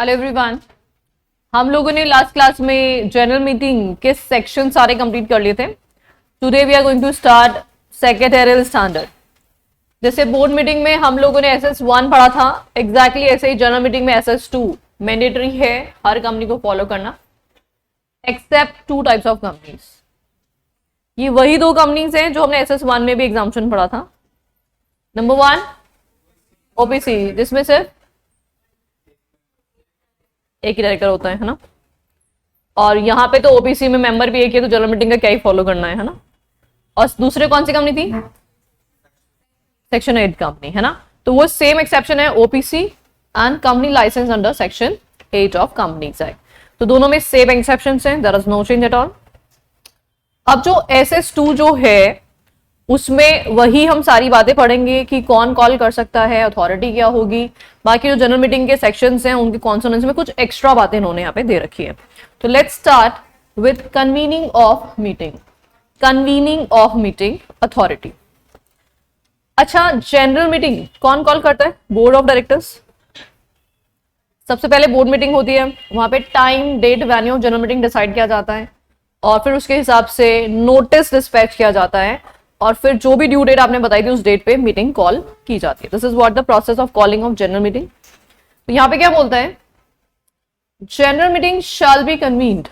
Hello everyone. हम लोगों ने लास्ट क्लास में जनरल मीटिंग के सेक्शन सारे कंप्लीट कर लिए थे। Today we are going to start secretarial standard. जैसे बोर्ड मीटिंग में हम लोगों ने SS1 पढ़ा था, एग्जैक्टली ऐसे ही जनरल मीटिंग में SS2 मैंडेटरी है हर कंपनी को फॉलो करना, एक्सेप्ट 2 टाइप्स ऑफ कंपनीज। ये वही 2 कंपनीज हैं जो हमने SS1 में भी एग्जाम्पशन पढ़ा था। नंबर 1 ओपीसी, जिसमें सिर्फ एक ही डायरेक्टर होता है ना, और यहाँ पे तो ओपीसी में मेंबर भी एक है, तो जनरल मीटिंग का क्या ही फॉलो करना है ना। और दूसरे कौन सी कंपनी थी? सेक्शन 8 कंपनी है ना, तो वो सेम एक्सेप्शन है OPC and company licence under section 8 of companies act. तो दोनों में सेम एक्सेप्शंस हैं, there is no change at all. अब जो SS2 जो है उसमें वही हम सारी बातें पढ़ेंगे कि कौन कॉल कर सकता है, अथॉरिटी क्या होगी, बाकी जो जनरल मीटिंग के सेक्शंस हैं उनके कॉन्सोनेंट्स में कुछ एक्स्ट्रा बातें इन्होंने यहाँ पे दे रखी है। तो let's start with convening of meeting. Convening of meeting authority. अच्छा, जनरल मीटिंग कौन कॉल करता है? Board of directors. सबसे पहले बोर्ड मीटिंग होती है, वहां पे time date venue of general meeting decide किया जाता है और फिर उसके हिसाब से नोटिस डिस्पैच किया जाता है और फिर जो भी ड्यू डेट आपने बताई थी उस डेट पे मीटिंग कॉल की जाती है। This is what the process of calling of general meeting. तो यहां पे क्या बोलता है? General meeting shall be convened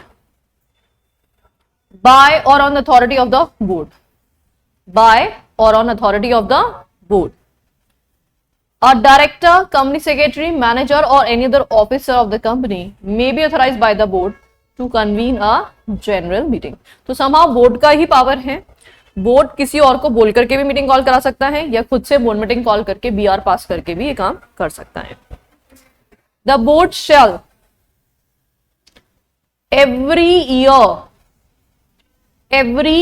by or on authority of the board. By or on authority of the board. A director, company secretary, manager or any other officer of the company may be authorized by the board to convene a general meeting. तो somehow board का ही power है, board किसी और को बोल करके भी meeting call करा सकता है या खुद से बोर्ड मीटिंग कॉल करके BR पास करके भी ये काम कर सकता है। The board shall every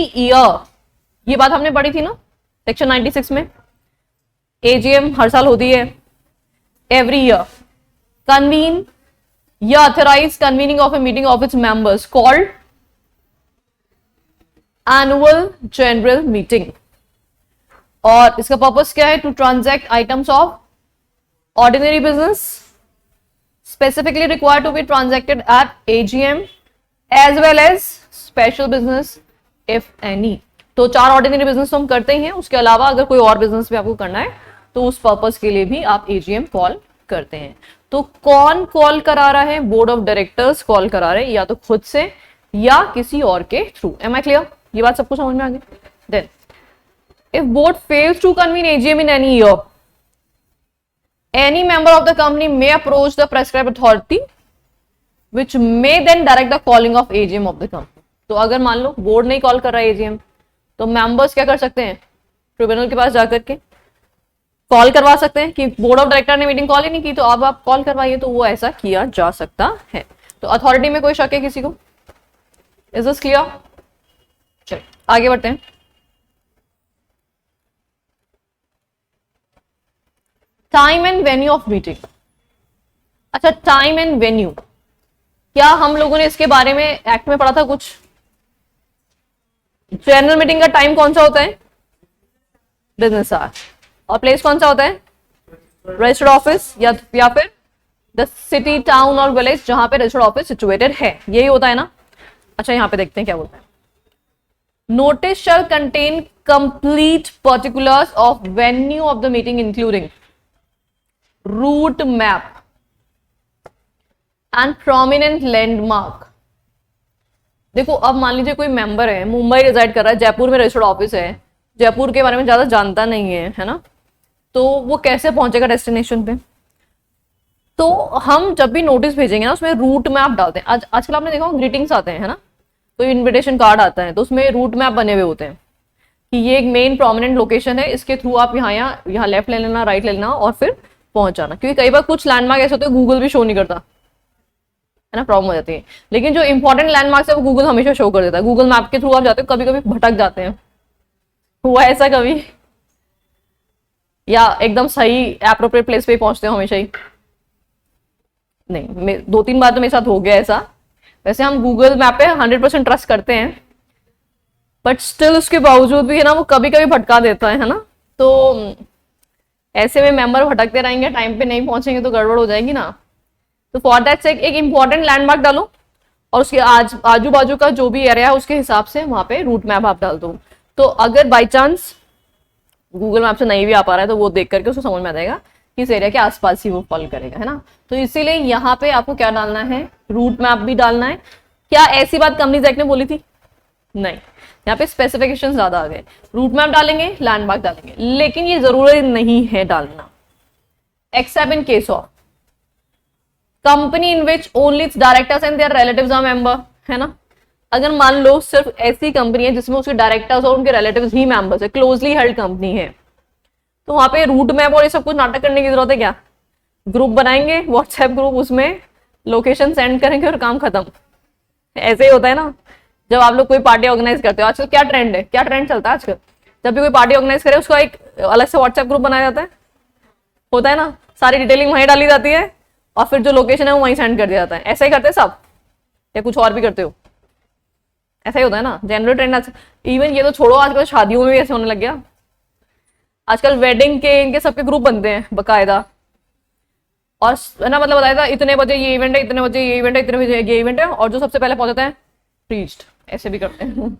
year, ये बात हमने पढ़ी थी ना सेक्शन 96 में, AGM हर साल होती है, एवरी ईयर कन्वीन या authorise convening of a meeting of its members called annual general meeting. और इसका पर्पस क्या है? To transact items of ordinary business specifically required to be transacted at AGM as well as special business if any. तो 4 ordinary business तो हम करते ही हैं, उसके अलावा अगर कोई और बिजनेस भी आपको करना है तो उस पर्पस के लिए भी आप AGM कॉल करते हैं। तो कौन कॉल करा रहा है? बोर्ड ऑफ डायरेक्टर्स कॉल करा रहे हैं, या तो खुद से या किसी और के थ्रू। M I clear? ये बात सबको समझ में आ गई? Then if board fails to convene AGM in any year, any member of the company may approach the prescribed authority which may then direct the calling of AGM of the company. तो अगर मान लो board नहीं call कर रहा है AGM, तो members क्या कर सकते हैं? ट्रिब्यूनल के पास जाकर के कॉल करवा सकते हैं कि बोर्ड ऑफ डायरेक्टर ने मीटिंग कॉल ही नहीं की, तो अब आप कॉल करवाइए। तो वो ऐसा किया जा सकता है। तो अथॉरिटी में कोई शक है किसी को? Is this clear? चलिए आगे बढ़ते हैं। Time and venue of meeting. अच्छा, टाइम एंड वेन्यू, क्या हम लोगों ने इसके बारे में एक्ट में पढ़ा था कुछ? जनरल मीटिंग का टाइम कौन सा होता है? Business hour. और प्लेस कौन सा होता है? रजिस्टर्ड ऑफिस या फिर द सिटी, टाउन और विलेज जहां पे रजिस्टर्ड ऑफिस सिचुएटेड है, यही होता है ना। अच्छा, यहां पे देखते हैं क्या बोलता है। Notice shall contain complete particulars of venue of the meeting including route map and prominent landmark. देखो, अब मान लीजिए कोई मेंबर है, मुंबई रिजाइड कर रहा है, जयपुर में रजिस्टर्ड ऑफिस है, जयपुर के बारे में ज्यादा जानता नहीं है ना, तो वो कैसे पहुंचेगा डेस्टिनेशन पे? तो हम जब भी नोटिस भेजेंगे ना उसमें रूट मैप डालते हैं। आजकल आपने देखा ग्रीटिंग्स आते हैं है ना, तो इनविटेशन कार्ड आता है तो उसमें रूट मैप बने हुए होते हैं कि ये एक मेन प्रोमिनेंट लोकेशन है, इसके थ्रू आप यहाँ लेफ्ट ले लेना, राइट ले लेना और फिर पहुंच जाना। क्योंकि कई बार कुछ लैंडमार्क ऐसे होते हैं गूगल भी शो नहीं करता है ना, प्रॉब्लम हो जाती है। लेकिन जो इंपॉर्टेंट लैंडमार्क है वो गूगल हमेशा शो कर देता है। गूगल मैप के थ्रू आप जाते हो, कभी कभी भटक जाते हैं, हुआ ऐसा कभी? या एकदम सही एप्रोप्रिएट प्लेस पे ही पहुंचते हो हमेशा ही? नहीं, 2-3 बार तो मेरे साथ हो गया ऐसा। वैसे हम गूगल मैप पे 100% ट्रस्ट करते हैं, बट स्टिल उसके बावजूद भी है ना वो कभी कभी भटका देता है ना। तो ऐसे में मेंबर भटकते रहेंगे, टाइम पे नहीं पहुंचेंगे तो गड़बड़ हो जाएगी ना। तो फॉर दैट सेक एक इंपॉर्टेंट लैंडमार्क डालो और उसके आजू बाजू का जो भी एरिया है उसके हिसाब से वहां पे रूट मैप आप डाल दो। तो अगर बाई चांस गूगल मैप से नहीं भी आ पा रहा है तो वो देख करके उसको समझ में आ जाएगा कि इस एरिया के आसपास ही वो फॉलो करेगा, है ना। तो इसीलिए यहाँ पे आपको क्या डालना है, रूट मैप भी डालना है। क्या ऐसी बात कंपनीज एक्ट ने बोली थी? नहीं, यहाँ पे स्पेसिफिकेशन ज्यादा आ गए। रूट मैप डालेंगे, लैंडमार्क डालेंगे, लेकिन ये जरूरी नहीं है डालना, except in case of company in which only its directors and their relatives are member, है ना। अगर मान लो सिर्फ ऐसी कंपनी है जिसमें उसके डायरेक्टर्स और उनके रिलेटिव्स ही मेंबर्स है, क्लोजली हेल्ड कंपनी है, तो वहां पे रूट मैप और ये सब कुछ नाटक करने की जरूरत है क्या? ग्रुप बनाएंगे, व्हाट्सएप ग्रुप, उसमें लोकेशन सेंड करेंगे और काम खत्म। ऐसे ही होता है ना, जब आप लोग कोई पार्टी ऑर्गेनाइज करते हो, आजकल क्या ट्रेंड है, क्या ट्रेंड चलता है आजकल, जब भी कोई पार्टी ऑर्गेनाइज करे उसका एक अलग से व्हाट्सएप ग्रुप बनाया जाता है, होता है ना, सारी डिटेलिंग वहीं डाली जाती है और फिर जो लोकेशन है वो वहीं सेंड कर दिया जाता है। ऐसा ही करते हैं सब, या कुछ और भी करते हो? ऐसा ही होता है ना, जनरल ट्रेंड। इवन ये तो छोड़ो, आजकल शादियों में भी ऐसे होने लग गया। आजकल वेडिंग के इनके सबके ग्रुप बनते हैं बकायदा, और है ना, मतलब बताया था इतने बजे ये इवेंट है, इतने बजे ये इवेंट है, इतने बजे ये इवेंट है, और जो सबसे पहले पहुंचता है प्रीच्ड, ऐसे भी करते हैं।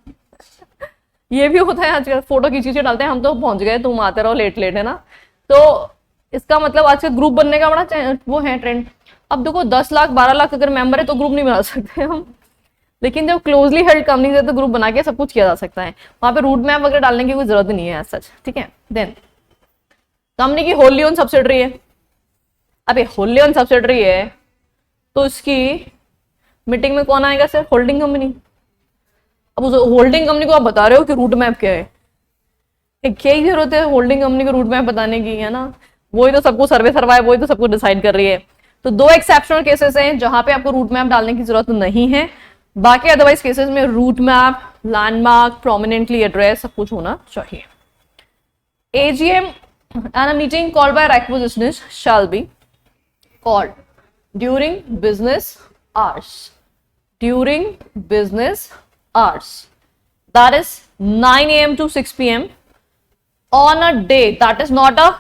ये भी होता है आजकल, फोटो खींची डालते हैं, हम तो पहुंच गए, तुम आते रहो लेट लेट, है ना। तो इसका मतलब आजकल ग्रुप बनने का बड़ा वो है ट्रेंड। अब देखो 10 लाख 12 लाख अगर मेंबर है तो ग्रुप नहीं बना सकते हम, लेकिन जब क्लोजली हेल्ड कंपनी है तो ग्रुप बना के सब कुछ किया जा सकता है। वहां पे रूट मैप वगैरह डालने की कोई जरूरत नहीं है सच, ठीक है। देन कंपनी की होल्ली ओन सब्सिडरी है। अब ये होल्ली ओन सब्सिडरी है तो इसकी मीटिंग में कौन आएगा? Sir holding company. अब उस होल्डिंग कंपनी को आप बता रहे हो कि रूट मैप क्या है, क्या ही जरूरत है होल्डिंग कंपनी को रूट मैप बताने की, है ना। वही तो सबको सर्वे सर्वाइव, वही तो सबको डिसाइड कर रही है। तो 2 एक्सेप्शनल केसेस हैं जहां पे आपको रूट मैप डालने की जरूरत नहीं है, बाकी अदरवाइज केसेस में route map, landmark, prominently address सब कुछ होना चाहिए। AGM and a meeting called by requisitionist shall be called during business hours. During business hours. That is 9 AM to 6 PM on a day that is not a,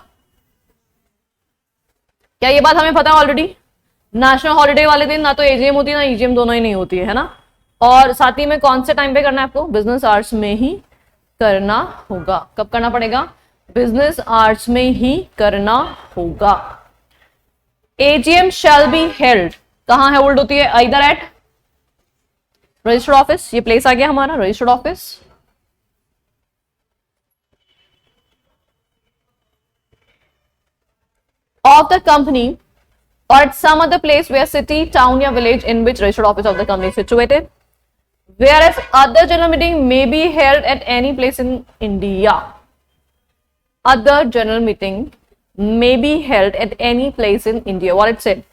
क्या ये बात हमें पता है ऑलरेडी? नेशनल हॉलिडे वाले दिन ना तो AGM होती है ना EGM, दोनों ही नहीं होती है ना। और साथ ही में कौन से टाइम पे करना है आपको? बिजनेस आवर्स में ही करना होगा। कब करना पड़ेगा? बिजनेस आवर्स में ही करना होगा। AGM shall be held, कहां है होल्ड होती है? आइदर एट रजिस्टर्ड ऑफिस, ये प्लेस आ गया हमारा registered office, of the company or at some other place where city, town या village in which registered office of the company is situated, whereas other general meeting may be held at any place in India. Other general meeting may be held at any place in India. What it said?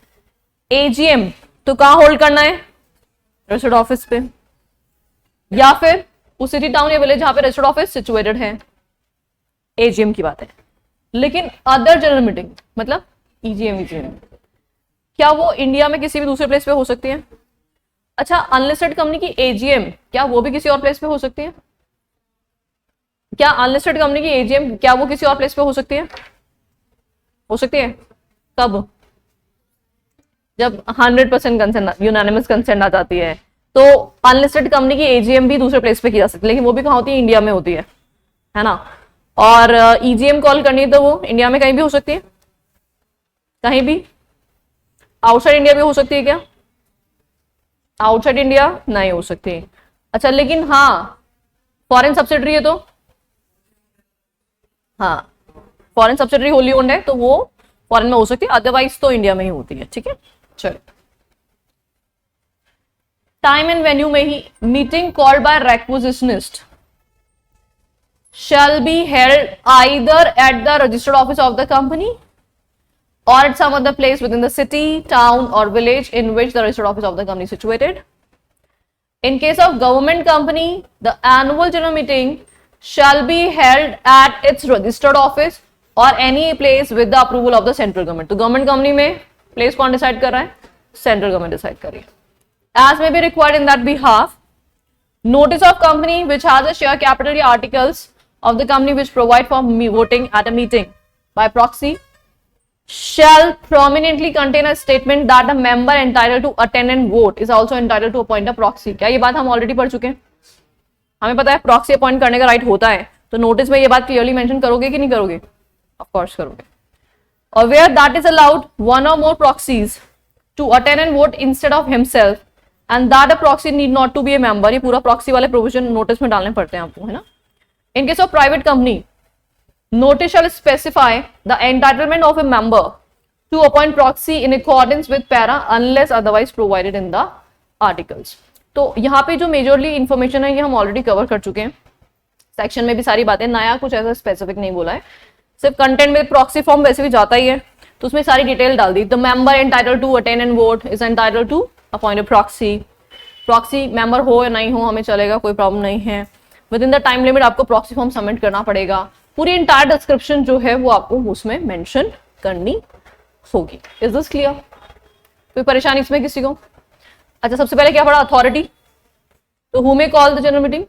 AGM तो कहाँ hold करना है? Registered office पे, या फिर उस city, town या village जहां पे रजिस्टर्ड ऑफिस सिचुएटेड है। AGM की बात है। लेकिन अदर जनरल मीटिंग मतलब EGM क्या वो इंडिया में किसी भी दूसरे प्लेस पे हो सकती है? अच्छा, अनलिस्टेड कंपनी की AGM क्या वो भी किसी और प्लेस पे हो सकती है? क्या अनलिस्टेड कंपनी की AGM क्या वो किसी और प्लेस पे हो सकती है? हो सकती है। कब? जब 100% कंसेंट, यूनानिमस कंसेंट आ जाती है, तो अनलिस्टेड कंपनी की AGM भी दूसरे प्लेस पे की जा सकती है, लेकिन वो भी कहाँ होती है? इंडिया में होती है ना। और EGM कॉल करनी है तो वो इंडिया में कहीं भी हो सकती है, कहीं भी। आउटसाइड इंडिया भी हो सकती है क्या? आउटसाइड इंडिया नहीं हो सकती। अच्छा, लेकिन हाँ फॉरेन सब्सिडरी है तो, हाँ फॉरेन सब्सिडरी होली ओन्ड है तो वो फॉरेन में हो सकती है, अदरवाइज तो इंडिया में ही होती है, ठीक है। चलो, टाइम एंड वेन्यू में ही meeting called by requisitionist shall be held either at the registered office of the company or at some other place within the city, town or village in which the registered office of the company is situated. In case of government company, the annual general meeting shall be held at its registered office or any place with the approval of the central government. तो government company में place कौन decide कर रहा है? Central government decide कर रही है. As may be required in that behalf, notice of company which has a share capital या articles of the company which provide for voting at a meeting by proxy shall prominently contain a statement that a member entitled to attend and vote is also entitled to appoint a proxy। क्या ये बात हम already पढ़ चुके हैं? हमें पता है प्रॉक्सी अपॉइंट करने का राइट होता है, तो नोटिस में ये बात क्लियरली मेंशन करोगे कि नहीं करोगे? ऑफ कोर्स करोगे। और where that is allowed one or more proxies to attend and vote instead of himself and that a proxy need not to be a member. ये पूरा प्रॉक्सी वाले प्रोविजन नोटिस में डालने पड़ते हैं आपको, है ना। इन case of private company, notice shall specify the entitlement of a member to appoint proxy in accordance with para unless otherwise provided in the articles। तो यहाँ पे जो मेजरली इंफॉर्मेशन है ये हम ऑलरेडी कवर कर चुके हैं, सेक्शन में भी सारी बातें, नया कुछ ऐसा स्पेसिफिक नहीं बोला है, सिर्फ कंटेंट में प्रॉक्सी फॉर्म वैसे भी जाता ही है तो उसमें सारी डिटेल डाल दी। The member entitled to attend and vote is entitled to appoint a proxy. Proxy member हो या नहीं हो हमें चलेगा, कोई प्रॉब्लम नहीं है। With in the time limit आपको प्रॉक्सी फॉर्म सबमिट करना पड़ेगा। पूरी इंटायर डिस्क्रिप्शन जो है वो आपको उसमें मेंशन करनी होगी। Is this clear? कोई परेशानी इसमें किसी को? अच्छा, सबसे पहले क्या पढ़ा? अथॉरिटी। तो who may call the general meeting?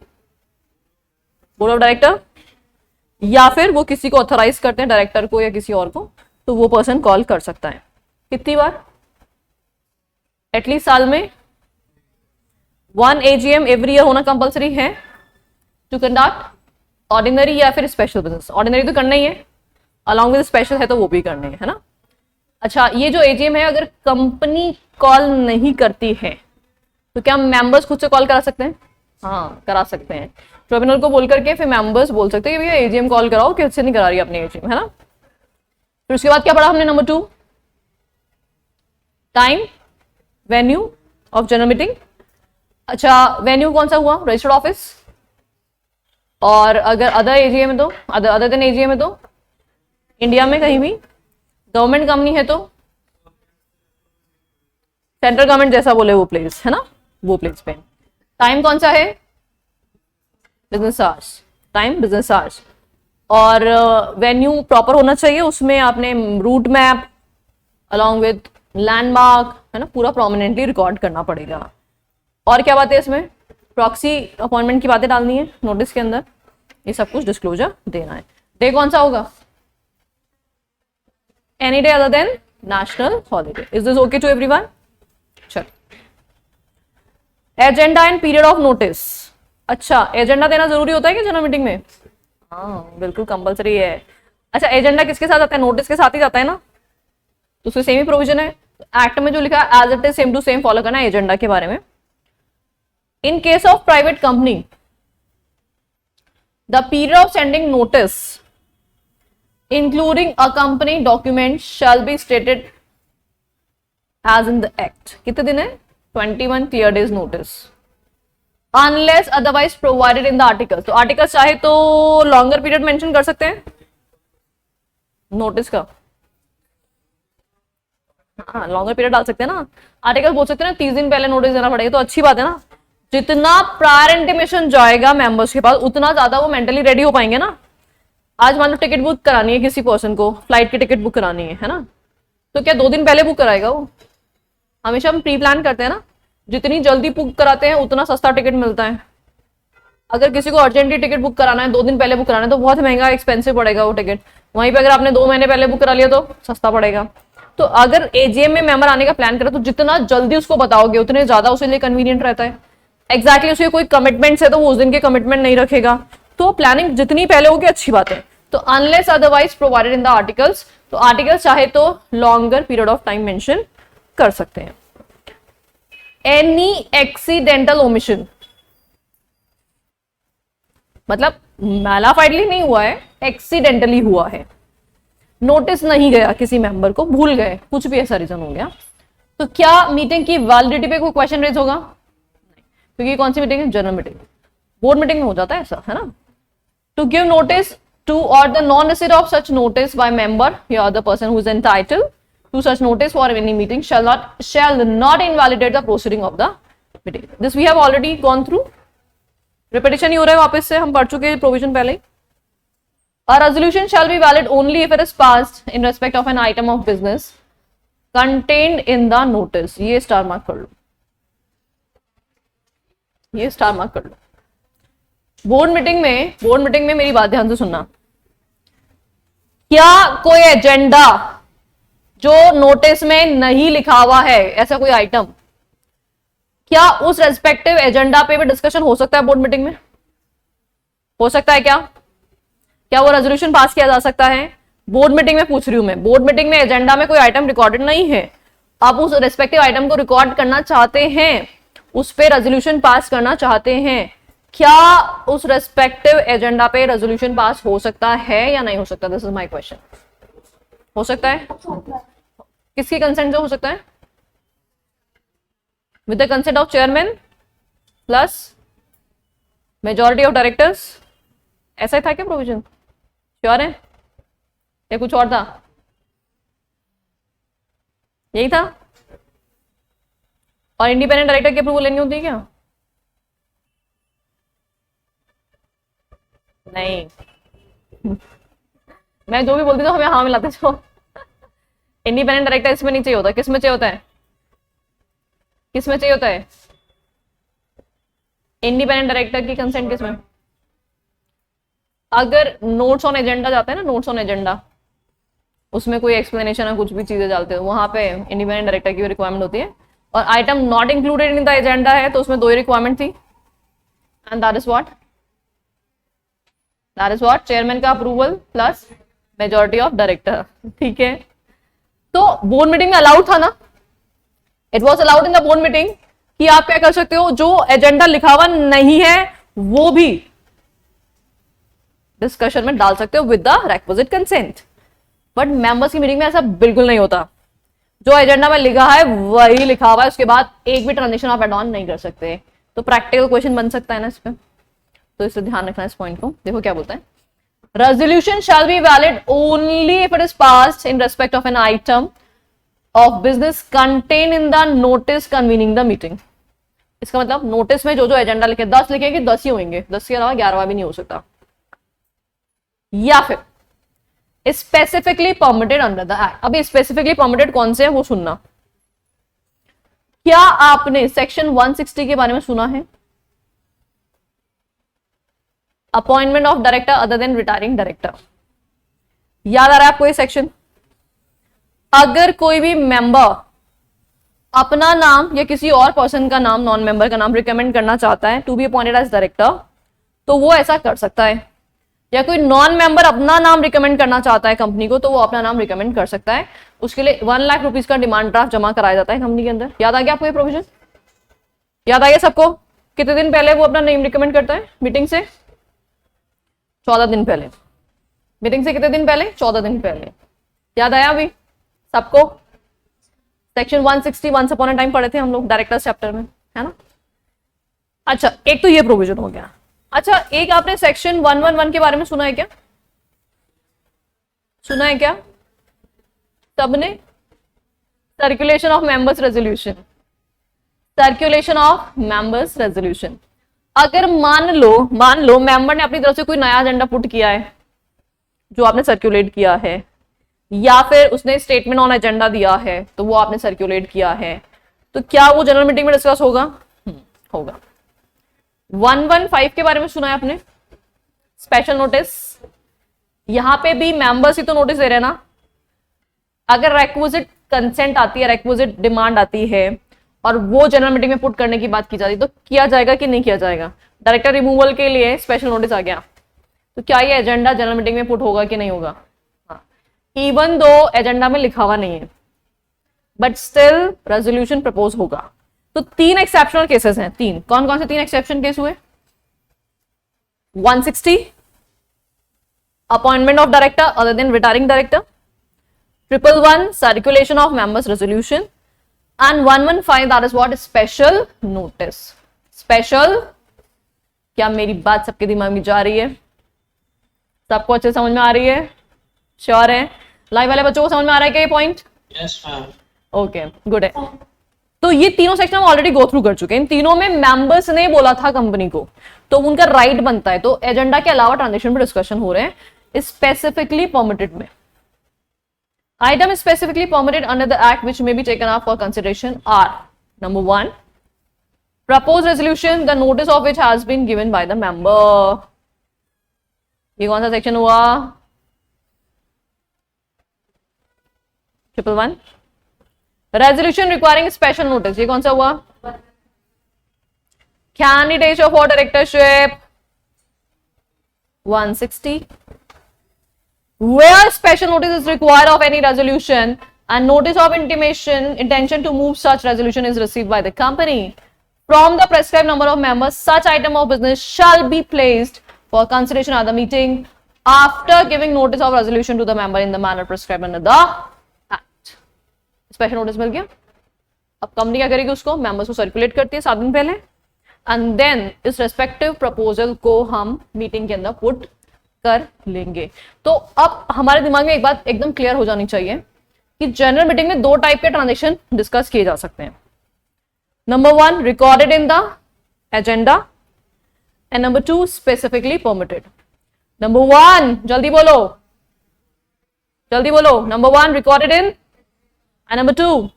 Board of director, या फिर वो किसी को ऑथराइज करते हैं, डायरेक्टर को या किसी और को, तो वो पर्सन कॉल कर सकता है। कितनी बार? एटलीस्ट साल में 1 AGM एवरी ईयर होना कंपल्सरी है टू कंडक्ट ऑर्डिनरी या फिर स्पेशल बिजनेस। ऑर्डिनरी तो करना ही है, अलॉन्ग विद स्पेशल है तो वो भी करने हैं, है ना। अच्छा, ये जो एजीएम है अगर कंपनी कॉल नहीं करती है तो क्या मेंबर्स खुद से कॉल करा सकते हैं? हाँ, करा सकते हैं। ट्रिब्यूनल को बोल करके फिर मेंबर्स बोल सकते हैं कि भैया एजीएम कॉल कराओ, किससे नहीं करा रही अपनी एजीएम, है ना। फिर उसके बाद क्या पढ़ा हमने? Number 2, time venue of general meeting. अच्छा, वेन्यू कौन सा हुआ? Registered office. और अगर अदर एजीएम है तो अदर देन एजीएम है तो इंडिया में कहीं भी, गवर्नमेंट कंपनी है तो सेंट्रल गवर्नमेंट जैसा बोले वो प्लेस, है ना, वो प्लेस पे। टाइम कौन सा है? Business hours, time business hours. और वेन्यू प्रॉपर होना चाहिए, उसमें आपने route map along with landmark, है ना, पूरा प्रोमिनेंटली रिकॉर्ड करना पड़ेगा। और क्या बात है इसमें? प्रॉक्सी अपॉइंटमेंट की बातें डालनी है नोटिस के अंदर, ये सब कुछ डिस्क्लोजर देना है। डे कौन सा होगा? Any day other than national holiday. Is this okay to everyone? चल, agenda and period of notice. अच्छा, एजेंडा देना जरूरी होता है क्या जनरल मीटिंग में? हाँ, बिल्कुल कंपलसरी है। अच्छा, एजेंडा किसके साथ आता है? नोटिस के साथ ही जाता है ना, तो उसमें सेम ही प्रोविजन है। एक्ट में जो लिखा है as it is same to same follow करना है एजेंडा के बारे में। In case of private company, the period of sending notice, including accompanying documents, shall be stated as in the act। कितने दिन है? 21 clear days notice, unless otherwise provided in the articles। तो article चाहे तो longer period mention कर सकते हैं notice का, हाँ लॉन्गर पीरियड डाल सकते हैं ना। आर्टिकल बोल सकते हैं ना 30 दिन पहले नोटिस देना पड़ेगा, तो अच्छी बात है ना। जितना प्रायर इंटीमेशन जाएगा मेंबर्स के पास उतना ज्यादा वो मेंटली रेडी हो पाएंगे ना। आज मान लो टिकट बुक करानी है किसी पर्सन को, फ्लाइट की टिकट बुक करानी है ना, तो क्या 2 दिन पहले बुक कराएगा वो? हमेशा हम प्री प्लान करते हैं ना, जितनी जल्दी बुक कराते हैं उतना सस्ता टिकट मिलता है। अगर किसी को अर्जेंटली टिकट बुक कराना है, 2 दिन पहले बुक कराना है, तो बहुत महंगा एक्सपेंसिव पड़ेगा वो टिकट। वहीं पे अगर आपने 2 महीने पहले बुक करा लिया तो सस्ता पड़ेगा। तो अगर एजीएम में मेंबर आने का प्लान करे तो जितना जल्दी उसको बताओगे उतने ज्यादा उसके लिए कन्वीनियंट रहता है। एग्जैक्टली उसके कोई कमिटमेंट्स है तो वो उस दिन के कमिटमेंट नहीं रखेगा, तो प्लानिंग जितनी पहले होगी अच्छी बात है। तो unless otherwise provided in the articles, तो आर्टिकल्स चाहे तो longer period of time mention कर सकते हैं। एनी एक्सीडेंटल ओमिशन, मतलब मैलाफाइडली नहीं हुआ है, एक्सीडेंटली हुआ है, नोटिस नहीं गया किसी मेंबर को, भूल गए, कुछ भी ऐसा रीजन हो गया, तो क्या मीटिंग की वैलिडिटी पे कोई क्वेश्चन रेज होगा? क्योंकि कौन सी मीटिंग है? General meeting. बोर्ड मीटिंग में हो जाता है ऐसा, है ना। To give notice to or the non receipt of such notice by member या other person who is entitled to such notice for any meeting shall not invalidate the proceeding of the meeting। This we have already gone through, repetition ही हो रहा है, वापस से हम पढ़ चुके हैं प्रोविजन पहले ही। A resolution shall be valid only if it is passed in respect of an item of business contained in the notice। ये स्टार मार्क कर लो, ये स्टार मार्क कर लो। बोर्ड मीटिंग में मेरी बात ध्यान से सुनना। क्या कोई एजेंडा जो नोटिस में नहीं लिखा हुआ है ऐसा कोई आइटम, क्या उस रेस्पेक्टिव एजेंडा पे भी डिस्कशन हो सकता है बोर्ड मीटिंग में? हो सकता है क्या वो रेजोल्यूशन पास किया जा सकता है? बोर्ड मीटिंग में पूछ रही हूं मैं, बोर्ड मीटिंग में एजेंडा में कोई आइटम रिकॉर्डेड नहीं है, आप उस रेस्पेक्टिव आइटम को रिकॉर्ड करना चाहते हैं, उस पे रेजोल्यूशन पास करना चाहते हैं, क्या उस रेस्पेक्टिव एजेंडा पे रेजोल्यूशन पास हो सकता है या नहीं हो सकता? This is my question. हो सकता है? किसकी कंसेंट से हो सकता है? With the consent of chairman plus majority of directors, ऐसा ही था क्या प्रोविजन? श्योर है या कुछ और था? यही था। और इंडिपेंडेंट डायरेक्टर की अप्रूवल लेनी होती है क्या? नहीं मैं जो भी बोलती हूँ हमें हाँ मिलाते जाओ। इंडिपेंडेंट डायरेक्टर इसमें नहीं चाहिए होता, किस में चाहिए होता है? किस में चाहिए होता है इंडिपेंडेंट डायरेक्टर की कंसेंट? किस में? अगर नोट्स ऑन एजेंडा जाता है ना, नोट्स ऑन एजेंडा, उसमें कोई एक्सप्लेनेशन है, कुछ भी चीजें डालते हैं, वहां पे इंडिपेंडेंट डायरेक्टर की रिक्वायरमेंट होती है। और item not included in the agenda है तो उसमें दो ही रिक्वायरमेंट थी, and that is what chairman का approval plus majority of director. ठीक है, तो बोर्ड मीटिंग में अलाउड था ना, it was allowed in the board meeting कि आप क्या कर सकते हो, जो एजेंडा लिखा हुआ नहीं है वो भी डिस्कशन में डाल सकते हो with the requisite consent. But members की मीटिंग में ऐसा बिल्कुल नहीं होता, जो एजेंडा में लिखा है वही लिखा हुआ है, उसके बाद एक भी ट्रांजिशन आप एड ऑन नहीं कर सकते। तो प्रैक्टिकल क्वेश्चन बन सकता है ना इस पे, तो इससे ध्यान रखना इस पॉइंट को। देखो क्या बोलता है, resolution shall be valid only if it is passed in respect of an item of business contain in the notice convening the meeting. इसका मतलब नोटिस में जो जो एजेंडा लिखे, 10 लिखेंगे 10 ही होंगे, 10 के अलावा 11वां भी नहीं हो सकता। या फिर specifically permitted under the act. अभी स्पेसिफिकली परमिटेड कौन से है वो सुनना। क्या आपने सेक्शन 160 के बारे में सुना है? Appointment of director other than retiring director. याद आ रहा है आपको ये सेक्शन? अगर कोई भी मेंबर अपना नाम या किसी और पर्सन का नाम, नॉन मेंबर का नाम रिकमेंड करना चाहता है to be appointed as director, तो वो ऐसा कर सकता है। या कोई नॉन मेंबर अपना नाम रिकमेंड करना चाहता है कंपनी को, तो वो अपना नाम रिकमेंड कर सकता है। उसके लिए 1 लाख रुपीज का डिमांड ड्राफ्ट जमा कराया जाता है कंपनी के अंदर। याद आ गया आपको ये प्रोविजन? याद आ गया सबको? कितने दिन पहले वो अपना नेम रिकमेंड करता है मीटिंग से? 14 दिन पहले। मीटिंग से कितने दिन पहले? 14 दिन पहले। याद आया अभी सबको? Section 160 once upon a time पढ़े थे हम लोग डायरेक्टर्स चैप्टर में, है ना? अच्छा, एक तो ये प्रोविजन हो गया। अच्छा, एक आपने सेक्शन 111 के बारे में सुना है क्या? सुना है क्या सबने? Circulation of members resolution. Circulation of members resolution. अगर मान लो मेंबर ने अपनी तरफ से कोई नया एजेंडा पुट किया है जो आपने सर्कुलेट किया है, या फिर उसने स्टेटमेंट ऑन एजेंडा दिया है तो वो आपने सर्कुलेट किया है, तो क्या वो जनरल मीटिंग में डिस्कस होगा? होगा। 115 के बारे में सुना है आपने? Special notice. यहां पे भी मेंबर्स ही तो नोटिस दे रहे हैं ना। अगर रेक्विजिट कंसेंट आती है, रेक्विजिट डिमांड आती है और वो जनरल मीटिंग में पुट करने की बात की जाती है, तो किया जाएगा कि नहीं किया जाएगा? डायरेक्टर रिमूवल के लिए स्पेशल नोटिस आ गया, तो क्या ये एजेंडा जनरल मीटिंग में पुट होगा कि नहीं होगा? इवन दो एजेंडा में लिखा हुआ नहीं है, बट स्टिल रेजोल्यूशन प्रपोज होगा। तो 3 एक्सेप्शनल केसेस हैं। 3 कौन कौन से 3 एक्सेप्शन केस हुए? 160 appointment of director other than retiring director, 111 circulation of members resolution, and 115 that is what? Special notice. Special. क्या मेरी बात सबके दिमाग में जा रही है? सबको अच्छे समझ में आ रही है? श्योर है? लाइव वाले बच्चों को समझ में आ रहा है क्या ये point? Yes ma'am. Okay, good है। तो ये तीनों सेक्शन हम ऑलरेडी गो थ्रू कर चुके हैं। इन तीनों में मेंबर्स ने बोला था कंपनी को, तो उनका राइट बनता है। तो एजेंडा के अलावा ट्रांजेक्शन पर डिस्कशन हो रहे हैं स्पेसिफिकली परमिटेड में। Item specifically permitted under the act which may be taken up for consideration are: number 1, propose resolution the notice of which has been given by the member. ये कौन सा section हुआ? 111 resolution requiring special notice, ये कौन सा हुआ? Candidate for directorship 160 where special notice is required of any resolution and notice of intention to move such resolution is received by the company from the prescribed number of members, such item of business shall be placed for consideration at the meeting after giving notice of resolution to the member in the manner prescribed under the act. Special notice मिल गया। अब company क्या करेगी? उसको members को circulate करती है 7 दिन पहले, एंड देन इस रेस्पेक्टिव प्रपोजल को हम मीटिंग के अंदर पुट कर लेंगे। तो अब हमारे दिमाग में एक बात एकदम क्लियर हो जानी चाहिए कि जनरल मीटिंग में 2 टाइप के ट्रांजेक्शन डिस्कस किए जा सकते हैं। Number 1 recorded in the agenda and number 2 specifically permitted. Number 1 जल्दी बोलो, जल्दी बोलो। Number 1 recorded in and number 2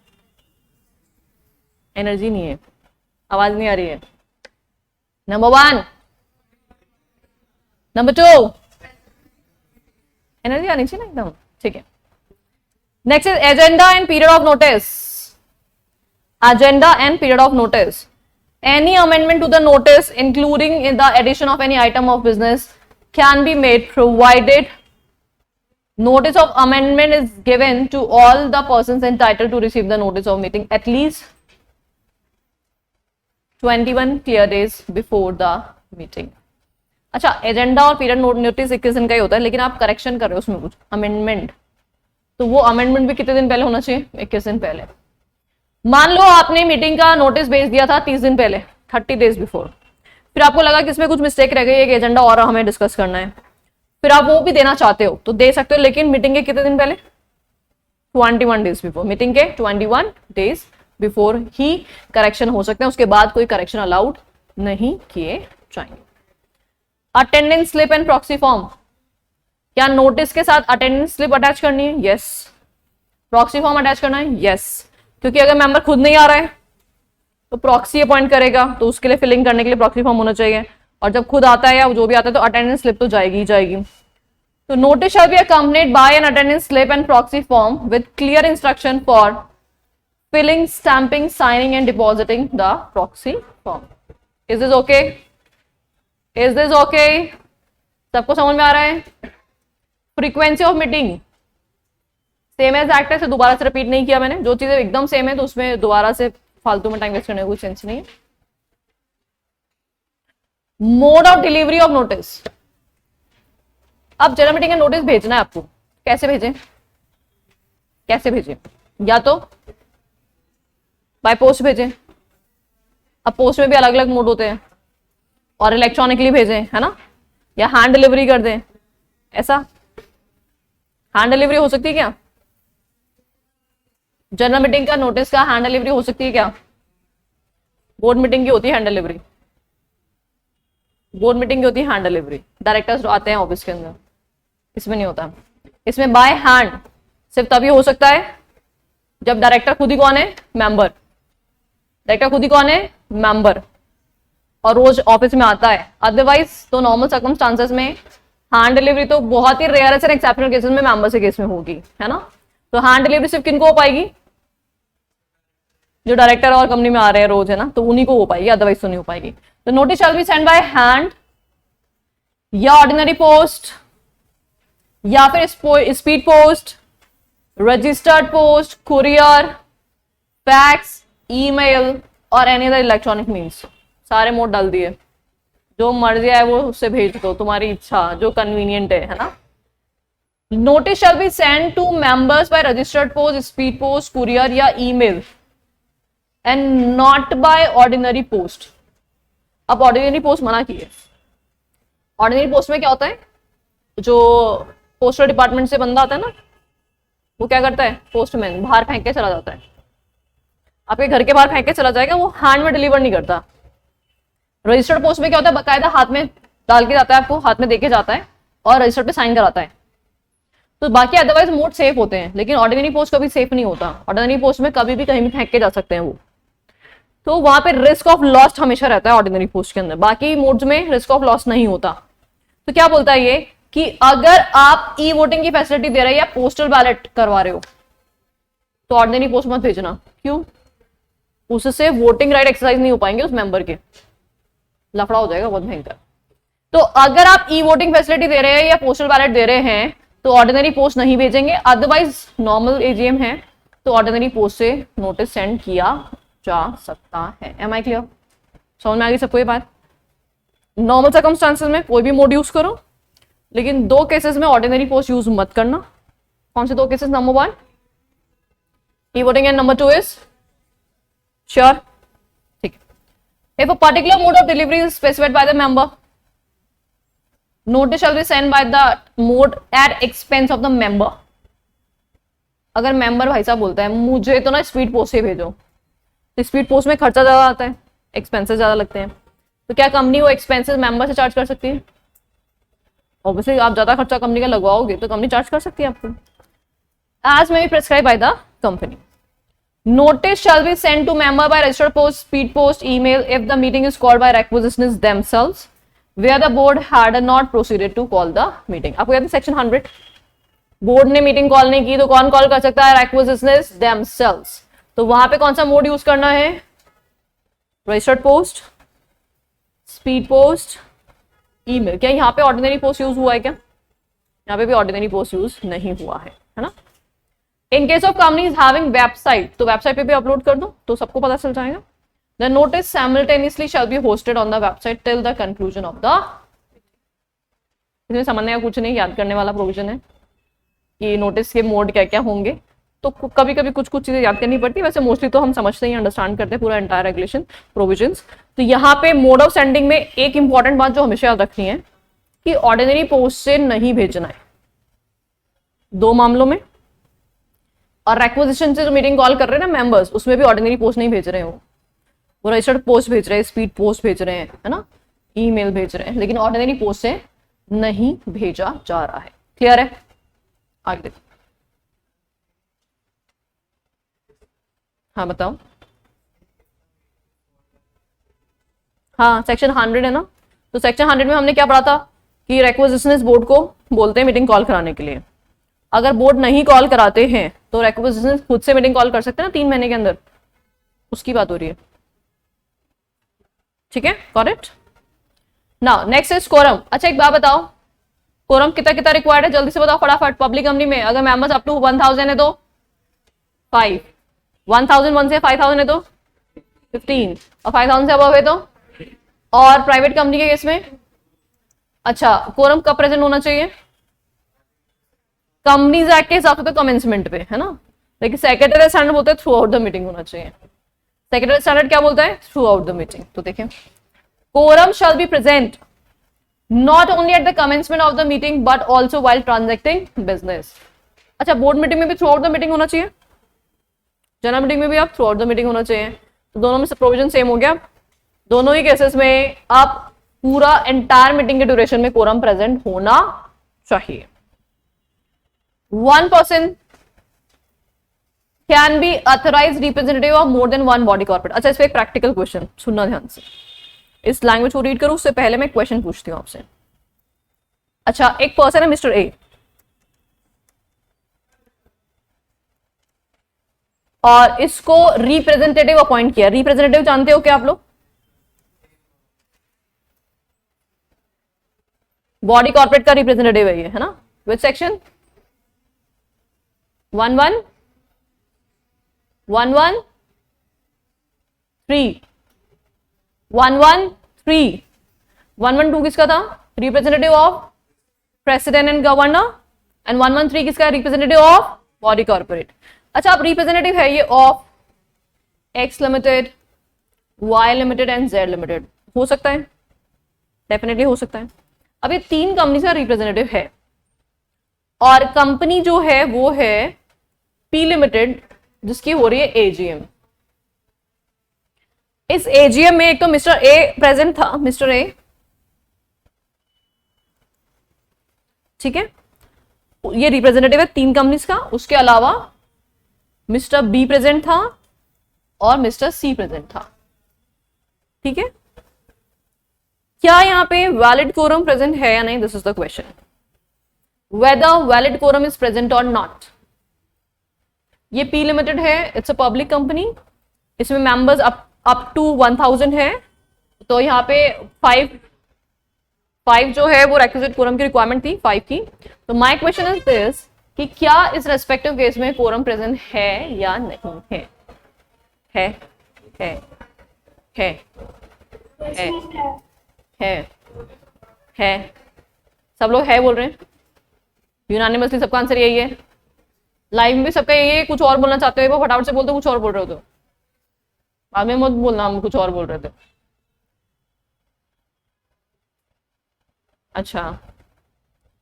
energy नहीं है, आवाज नहीं आ रही है। नंबर 1, नंबर 2 एनर्जी आनी चाहिए ना एकदम, ठीक है। Next is agenda and period of notice. Agenda and period of notice, any amendment to the notice including in the addition of any item of business can be made provided notice of amendment is given to all the persons entitled to receive the notice of meeting at least 21 clear days before the meeting। अच्छा, agenda और period notice 21 दिन का ही होता है, लेकिन आप correction कर रहे हो उसमें कुछ अमेंडमेंट, तो वो अमेंडमेंट भी कितने दिन पहले होना चाहिए? 21 दिन पहले। मान लो आपने मीटिंग का नोटिस भेज दिया था 30 दिन पहले, 30 डेज बिफोर, फिर आपको लगा कि इसमें कुछ मिस्टेक रह गई, एक एजेंडा और हमें डिस्कस करना है, फिर आप वो भी देना चाहते हो तो दे सकते हो, लेकिन मीटिंग के कितने दिन पहले? 21 डेज बिफोर। मीटिंग के 21 डेज बिफोर ही करेक्शन हो सकते हैं, उसके बाद कोई करेक्शन अलाउड नहीं किए जाएंगे। Attendance slip and proxy form, क्या नोटिस के साथ अटेंडेंस स्लिप अटैच करनी है? यस। प्रॉक्सी फॉर्म अटैच करना है? यस, क्योंकि अगर मेंबर खुद नहीं आ रहा है तो प्रॉक्सी अपॉइंट करेगा, तो उसके लिए फिलिंग करने के लिए प्रॉक्सी फॉर्म होना चाहिए, और जब खुद आता है या जो भी आता है तो अटेंडेंस स्लिप तो जाएगी ही जाएगी। तो notice shall be accompanied by an attendance slip and proxy form with clear instruction for filling, stamping, signing and depositing the proxy form. Is this okay? Is this okay? सबको समझ में आ रहा है? Frequency of meeting same as act है, दोबारा से repeat नहीं किया मैंने। जो चीजें एकदम सेम है तो उसमें दोबारा से फालतू में टाइम वेस्ट करने का कोई सेंस नहीं है। Mode of delivery of notice, अब जनरल मीटिंग का नोटिस भेजना है आपको, कैसे भेजें? कैसे भेजें? या तो बाय पोस्ट भेजें, अब पोस्ट में भी अलग अलग मोड होते हैं, और इलेक्ट्रॉनिकली भेजें, है ना, या हैंड डिलीवरी कर दें। ऐसा हैंड डिलीवरी हो सकती है क्या? जनरल मीटिंग का नोटिस का हैंड डिलीवरी हो सकती है क्या? बोर्ड मीटिंग की होती है हैंड डिलीवरी, बोर्ड मीटिंग की होती है हैंड डिलीवरी, डायरेक्टर्स आते हैं ऑफिस के अंदर, इसमें नहीं होता। इसमें बाय हैंड सिर्फ तभी हो सकता है जब डायरेक्टर खुद ही कौन है? मेंबर। डायरेक्टर खुद ही कौन है? मेंबर, और रोज ऑफिस में आता है। अदरवाइज तो नॉर्मल सर्कमस्टांसेस में हैंड डिलीवरी तो बहुत ही रेयरेस्ट एंड एक्सेप्शनल केसेस में मेंबर के केस में होगी, है ना। तो हैंड डिलीवरी सिर्फ किनको हो पाएगी? जो डायरेक्टर और कंपनी में आ रहे हैं रोज, है ना, तो उन्हीं को हो पाएगी, अदरवाइज तो नहीं हो पाएगी। तो notice shall be send by hand या ऑर्डिनरी पोस्ट या फिर speed post, registered post, courier, fax, email और एनी अदर इलेक्ट्रॉनिक मीन्स। सारे मोड डाल दिए, जो मर्जी है वो उससे भेज दो, तुम्हारी इच्छा, जो कन्वीनियंट है ना। Notice shall be send to members by registered post, speed post, courier या email and not by ordinary post. अब ऑर्डिनरी पोस्ट मना की है। ऑर्डिनरी पोस्ट में क्या होता है? जो पोस्टल डिपार्टमेंट से बंदा आता है ना, वो क्या करता है? पोस्टमैन बाहर फेंक के चला जाता है, आपके घर के बाहर फेंक के चला जाएगा, वो हैंड में डिलीवर नहीं करता। रजिस्टर्ड पोस्ट में क्या होता है? बकायदा हाथ में डाल के जाता है, आपको हाथ में देके जाता है और रजिस्टर पे साइन कराता है। तो बाकी अदरवाइज मोड सेफ होते हैं, लेकिन ऑर्डिनरी पोस्ट कभी सेफ नहीं होता। ऑर्डिनरी पोस्ट में कभी भी कहीं भी फेंक के जा सकते हैं वो, तो वहां पे रिस्क ऑफ लॉस्ट हमेशा रहता है ऑर्डिनरी पोस्ट के अंदर। बाकी मोड्स में रिस्क ऑफ लॉस नहीं होता। तो क्या बोलता है ये कि अगर आप ई वोटिंग की फैसिलिटी दे रहे हैं या पोस्टल बैलेट करवा रहे हो, तो ऑर्डिनरी पोस्ट मत भेजना। क्यों? उससे वोटिंग राइट एक्सरसाइज नहीं हो पाएंगे उस मेंबर के, लफड़ा हो जाएगा बहुत भयंकर। तो अगर आप ई वोटिंग फैसिलिटी दे रहे हैं या पोस्टल बैलेट दे रहे हैं तो ऑर्डिनरी पोस्ट नहीं भेजेंगे। अदरवाइज नॉर्मल एजीएम है तो ऑर्डिनरी पोस्ट से नोटिस सेंड किया जा सकता है। Am I clear? समझ में आ गई सबको ये बात? नॉर्मल सर्कमस्टांसेस में कोई भी मोड यूज करो, लेकिन 2 केसेस में ऑर्डिनरी पोस्ट यूज मत करना। कौन से 2 cases? Number 1 e voting and number 2 is sure. ठीक है। If a particular mode of delivery is specified by the member, notice shall be send by the mode eight expense of the member. अगर member भाई साहब बोलता है मुझे तो ना स्पीड पोस्ट से भेजो, तो स्पीड पोस्ट में खर्चा ज्यादा आता है, एक्सपेंसेस ज्यादा लगते हैं, तो क्या कंपनी वो एक्सपेंसेस मेंबर से चार्ज कर सकती है? ऑब्वियसली आप ज्यादा खर्चा कंपनी का लगवाओगे तो कंपनी चार्ज कर सकती है आपको। As may be prescribe by the company. Notice shall be sent to member by registered post, speed post, email if the meeting is called by requisitionists themselves, where the board had not proceeded to call the meeting. आपको याद है section 100? Board ने meeting call नहीं की तो कौन call कर सकता है? requisitionists themselves। तो वहां पे कौन सा मोड यूज करना है? Registered post, speed post, email. क्या यहाँ पे ऑर्डिनरी पोस्ट यूज हुआ है? क्या यहाँ पे भी ऑर्डिनरी पोस्ट यूज नहीं हुआ है ना? इन case of companies having website, तो वेबसाइट पे भी अपलोड कर दो तो सबको पता चल जाएगा। The notice simultaneously shall be hosted on the website till the conclusion of the. इसमें समझने का कुछ नहीं, याद करने वाला प्रोविजन है कि नोटिस के मोड क्या क्या होंगे। तो कभी कभी कुछ कुछ चीजें याद करनी पड़ती है, वैसे मोस्टली तो हम समझते ही अंडरस्टैंड करते हैं पूरा एंटायर रेगुलेशन प्रोविजंस। तो यहाँ पे मोड ऑफ सेंडिंग में एक इंपॉर्टेंट बात जो हमेशा याद रखनी है कि ऑर्डिनरी पोस्ट से नहीं भेजना है 2 मामलों में, और रिक्विजिशन से जो मीटिंग कॉल कर रहे हैं ना मेंबर्स, उसमें भी ऑर्डिनरी पोस्ट नहीं भेज रहे हो, वो रजिस्टर्ड पोस्ट भेज रहे हैं, स्पीड पोस्ट भेज रहे हैं, है ना, ईमेल भेज रहे हैं, लेकिन ऑर्डिनरी पोस्ट से नहीं भेजा जा रहा है। क्लियर है? आगे देखो। हाँ बताओ। हाँ सेक्शन 100 है ना, तो सेक्शन 100 में हमने क्या पढ़ा था कि रिक्विजिशनिस्ट बोर्ड को बोलते हैं मीटिंग कॉल कराने के लिए। अगर बोर्ड नहीं कॉल कराते हैं तो रिक्विजिशनिस्ट खुद से मीटिंग कॉल कर सकते हैं ना 3 महीने के अंदर, उसकी बात हो रही है। ठीक है, got it? Now next is quorum. अच्छा एक बात बताओ, कोरम कितना कितना रिक्वायर्ड है? जल्दी से बताओ फटाफट। पब्लिक कंपनी में अगर मेंबर्स अप टू 1000 है तो 5, 1001 से 5000 है तो 15, और 5000 से अबव है तो, और प्राइवेट कंपनी के केस में अच्छा कोरम कब प्रेजेंट होना चाहिए? कंपनीज एक्ट के हिसाब से तो कमेंसमेंट पे, है ना, लेकिन सेक्रेटरी स्टैंडर्ड बोलते हैं थ्रू आउट द मीटिंग होना चाहिए। सेक्रेटरी स्टैंडर्ड क्या बोलता है? Throughout the meeting. तो देखिए quorum shall be present not only at the commencement of the meeting but also while transacting business. अच्छा बोर्ड मीटिंग में भी थ्रू आउट द मीटिंग होना चाहिए, जनरल मीटिंग में भी आप थ्रू आउट द मीटिंग होना चाहिए, तो दोनों में से प्रोविजन सेम हो गया। दोनों ही केसेस में आप पूरा एंटायर मीटिंग के ड्यूरेशन में कोरम प्रेजेंट होना चाहिए। 1 person can be authorized representative of more than 1 body corporate। अच्छा इस पे एक प्रैक्टिकल क्वेश्चन सुनना ध्यान से, इस लैंग्वेज को रीड करूं उससे पहले मैं क्वेश्चन पूछती हूं आपसे। अच्छा एक पर्सन है मिस्टर ए, और इसको रिप्रेजेंटेटिव अपॉइंट किया। रिप्रेजेंटेटिव जानते हो क्या आप लोग? बॉडी कॉर्पोरेट का रिप्रेजेंटेटिव है ये, है ना। Which section? 11 113 113 112 किसका था? Representative of president and governor, and 113 किसका? Representative of body corporate. अच्छा आप रिप्रेजेंटेटिव है ये of X limited, Y limited and Z limited, हो सकता है, डेफिनेटली हो सकता है। अब ये 3 कंपनी का रिप्रेजेंटेटिव है, और कंपनी जो है वो है पी लिमिटेड जिसकी हो रही है एजीएम। इस एजीएम में एक तो मिस्टर ए प्रेजेंट था, मिस्टर ए, ठीक है, ये रिप्रेजेंटेटिव है 3 कंपनीज का। उसके अलावा मिस्टर बी प्रेजेंट था और मिस्टर सी प्रेजेंट था, ठीक है। क्या यहां पे वैलिड कोरम प्रेजेंट है या नहीं? This is the question, whether valid quorum is present or not। ये पी लिमिटेड है, इट्स अ पब्लिक कंपनी, इसमें मेंबर्स अप टू 1000 है। तो यहाँ पे 5 जो है वो रेक्विजिट कोरम की रिक्वायरमेंट थी 5 की। तो माय क्वेश्चन इज दिस कि क्या इस रेस्पेक्टिव केस में कोरम प्रेजेंट है या नहीं है? है है है है है है सब लोग है बोल रहे हैं, यूनानिमसली सबका आंसर यही है। लाइव में भी सबका यही है, कुछ और बोलना चाहते हो वो फटाफट से बोलते, कुछ और बोल रहे हो तो बाद में मत बोलना हम कुछ और बोल रहे थे। अच्छा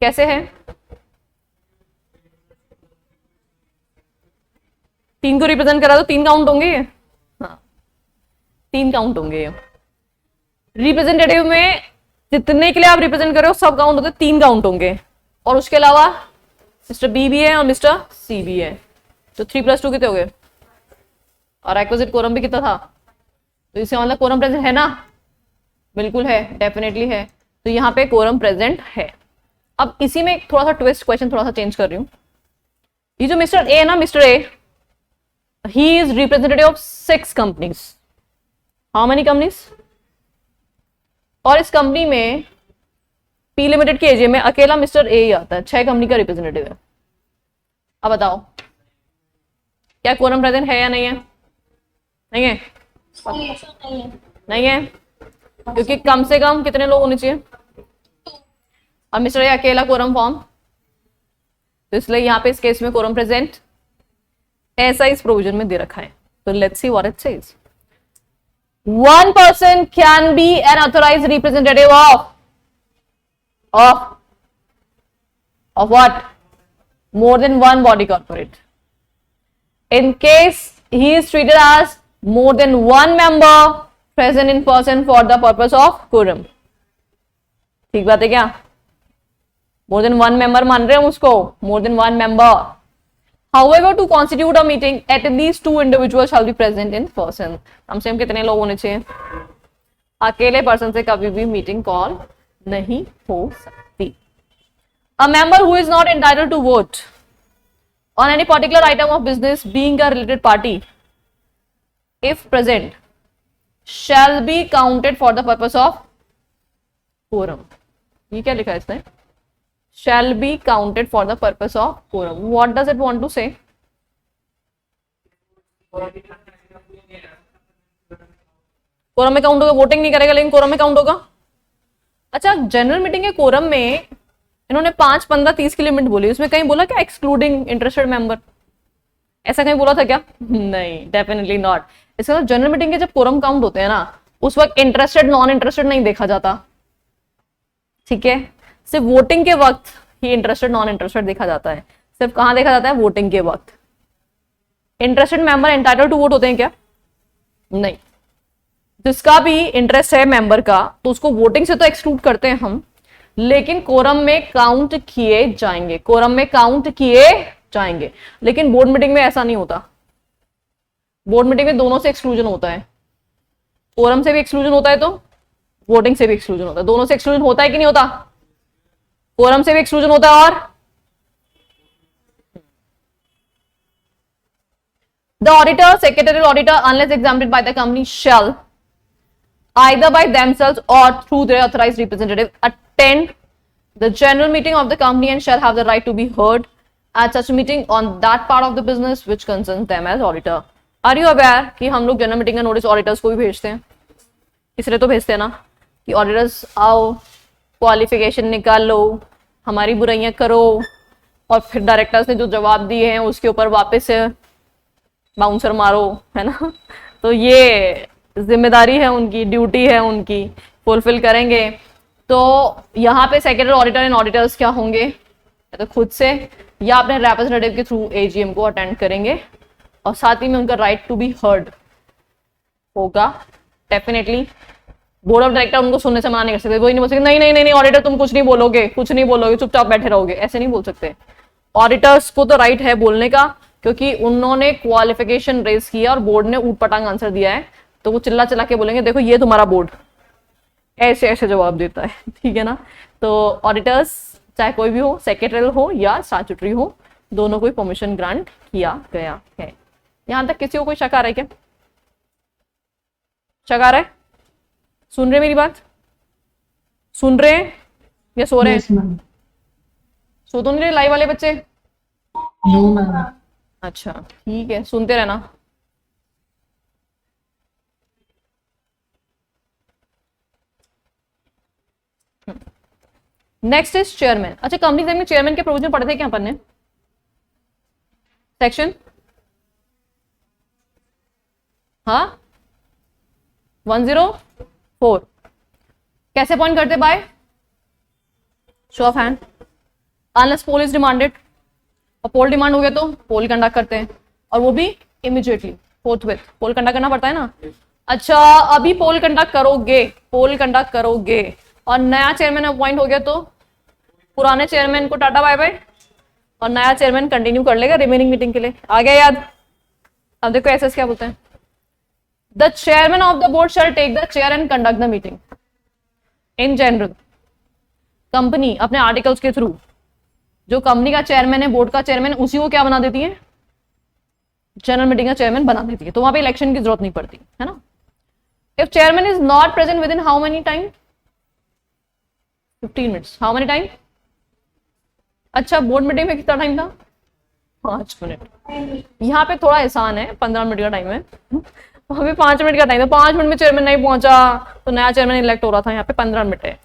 कैसे है? 3 को रिप्रेजेंट करा तो 3 काउंट होंगे ये? हाँ 3 काउंट होंगे ये। रिप्रेजेंटेटिव में जितने के लिए आप रिप्रेजेंट कर रहे हो सब काउंट होते, 3 काउंट होंगे। और उसके अलावा मिस्टर बी भी है और मिस्टर सी भी है, तो 3 + 2 कितने हो गए? और एक्विजिट कोरम भी कितना था? तो इससे मतलब कोरम प्रेजेंट है ना? बिल्कुल है, डेफिनेटली है। तो यहाँ पे कोरम प्रेजेंट है। अब इसी में थोड़ा सा ट्विस्ट, क्वेश्चन थोड़ा सा चेंज कर रही हूँ। ये जो मिस्टर ए है ना, mister A he is representative of 6 companies. How many companies? और इस कंपनी में पी लिमिटेड के एजे में अकेला मिस्टर ए ही आता है, 6 कंपनी का रिप्रेजेंटेटिव है। अब बताओ क्या कोरम प्रेजेंट है या नहीं है? नहीं है? नहीं है क्योंकि कम से कम कितने लोग होने चाहिए? अब मिस्टर ए अकेला कोरम फॉर्म, तो इसलिए यहाँ पे इस केस में कोरम प्रेजेंट ऐसा इस प्रोविजन में दे रखा है। तो let's see what it says. One person can be an authorized representative of what? More than one body corporate. In case he is treated as more than one member present in person for the purpose of quorum. ठीक बात है क्या? More than one member मान रहे हैं उसको, more than one member. However, to constitute a meeting, at least 2 individuals shall be present in person. कम से कम कितने लोग होने चाहिए? अकेले पर्सन से कभी भी मीटिंग कॉल नहीं हो सकती। A member who is not entitled to vote on any particular item of business being a related party, if present, shall be counted for the purpose of quorum. ये क्या लिखा है इसने? Shall be counted for the purpose of quorum. What does it want to say? Quorum में count होगा, voting नहीं करेगा लेकिन कोरम में काउंट होगा। अच्छा जनरल मीटिंग के कोरम में इन्होंने 5, 15, 30 की लिमिट बोली, उसमें कहीं बोला क्या एक्सक्लूडिंग इंटरेस्टेड मेंबर? ऐसा कहीं बोला था क्या? नहीं, डेफिनेटली नॉट। इसका मतलब जनरल मीटिंग के जब कोरम काउंट होते हैं ना, उस वक्त इंटरेस्टेड नॉन इंटरेस्टेड नहीं देखा जाता, ठीक है? सिर्फ वोटिंग के वक्त ही इंटरेस्टेड नॉन इंटरेस्टेड देखा जाता है। सिर्फ कहां देखा जाता है? वोटिंग के वक्त। Interested member entitled to vote होते हैं क्या? नहीं। जिसका भी इंटरेस्ट है मेंबर का तो उसको वोटिंग से तो एक्सक्लूड करते हैं हम, लेकिन कोरम में काउंट किए जाएंगे, कोरम में काउंट किए जाएंगे। लेकिन बोर्ड मीटिंग में ऐसा नहीं होता। बोर्ड मीटिंग में दोनों से एक्सक्लूजन होता है, कोरम से भी एक्सक्लूजन होता है तो वोटिंग से भी एक्सक्लूजन होता है। दोनों से एक्सक्लूजन होता है कि नहीं होता? कोरम से भी एक्सक्लूजन होता है। और the auditor, secretary auditor, unless examined bye the company shall either by themselves or through their authorized representative attend the general meeting of the company and shall have the right to be heard at such meeting on that part of the business which concerns them as auditor. Are you aware कि हम लोग general meeting का notice auditors को भी भेजते हैं? इसलिए तो भेजते हैं ना कि ऑडिटर्स आओ, क्वालिफिकेशन निकाल लो, हमारी बुराइयां करो, और फिर डायरेक्टर्स ने जो जवाब दिए हैं उसके ऊपर वापस से बाउंसर मारो, है ना? तो ये जिम्मेदारी है उनकी, ड्यूटी है उनकी, फुलफिल करेंगे। तो यहाँ पे सेक्रेटरी ऑडिटर एंड ऑडिटर्स क्या होंगे? या तो खुद से या अपने रिप्रेजेंटेटिव के थ्रू एजीएम को अटेंड करेंगे, और साथ ही में उनका राइट टू बी हर्ड होगा। डेफिनेटली बोर्ड ऑफ डायरेक्टर उनको सुनने से मना नहीं कर सकते। वो नहीं बोल सकते नहीं नहीं नहीं ऑडिटर तुम कुछ नहीं बोलोगे, कुछ नहीं बोलोगे, चुपचाप बैठे रहोगे, ऐसे नहीं बोल सकते। ऑडिटर्स को तो राइट है बोलने का, क्योंकि उन्होंने क्वालिफिकेशन रेज किया और बोर्ड ने ऊट पटांग आंसर दिया है, तो वो चिल्ला चिल्ला के बोलेंगे देखो ये तुम्हारा बोर्ड ऐसे ऐसे जवाब देता है, ठीक है ना? तो ऑडिटर्स चाहे कोई भी हो, सेक्रेटरी हो या स्टैट्यूटरी हो, दोनों को परमिशन ग्रांट किया गया है। यहां तक किसी को कोई शक आ रहा है क्या? शक आ रहा है? सुन रहे मेरी बात? सुन रहे हैं या सो रहे हैं? सो तो नहीं रहे लाइव वाले बच्चे? No ma'am. अच्छा ठीक है, सुनते रहना। Next is chairman. अच्छा, कंपनी में चेयरमैन के प्रोविजन पढ़े थे क्या अपन ने? सेक्शन हाँ 104 कैसे अपॉइंट करते? By show of hand, unless poll is demanded. और पोल डिमांड हो गया तो पोल कंडक्ट करते हैं, और वो भी इमीडिएटली, फोर्थविथ पोल कंडक्ट करना पड़ता है ना। अच्छा, अभी पोल कंडक्ट करोगे, पोल कंडक्ट करोगे और नया चेयरमैन अपॉइंट हो गया तो पुराने चेयरमैन को टाटा बाय बाय, और नया चेयरमैन कंटिन्यू कर लेगा रिमेनिंग मीटिंग के लिए। आ गया याद? अब देखो एसएस क्या बोलते हैं। The chairman of the board shall take the chair and conduct the meeting. In general company अपने आर्टिकल्स के थ्रू जो कंपनी का चेयरमैन है, बोर्ड का चेयरमैन, उसी को क्या बना देती है? जनरल मीटिंग का चेयरमैन बना देती है। तो वहां पे इलेक्शन की जरूरत नहीं पड़ती है ना। If chairman is not present within in how many time? 15 minutes. How many time? अच्छा, बोर्ड मीटिंग में कितना टाइम था? 5 मिनट। यहाँ पे थोड़ा आसान है, 15 मिनट का टाइम है, वहां पे 5 मिनट का टाइम है। 5 मिनट में चेयरमैन नहीं पहुंचा तो नया चेयरमैन इलेक्ट हो रहा था। यहाँ पे 15 मिनट है।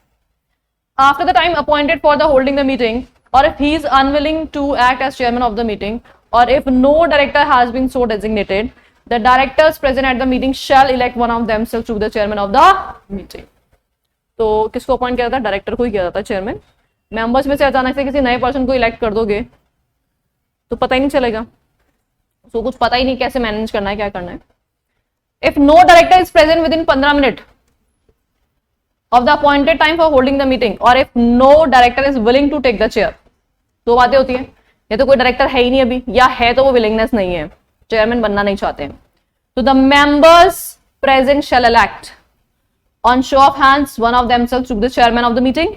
After the time appointed for the holding the meeting, or if he is unwilling to act as chairman of the meeting, or if no director has been so designated, the directors present at the meeting shall elect one of themselves to be the chairman of the meeting. तो किसको appoint किया जाता है? Director को ही किया जाता है chairman. Members में से अचानक से किसी नए पर्सन को इलेक्ट कर दोगे तो पता ही नहीं चलेगा, उसको कुछ पता ही नहीं कैसे मैनेज करना है, क्या करना है। If no director is present within इन 15 minute of the appointed time for holding the meeting, or if no director is willing to take the chair, दो बातें होती है, या तो कोई डायरेक्टर है ही नहीं अभी, या है तो वो विलिंगनेस नहीं है, चेयरमैन बनना नहीं चाहते हैं, तो the members present shall elect on show of hands one of themselves to be the chairman of the meeting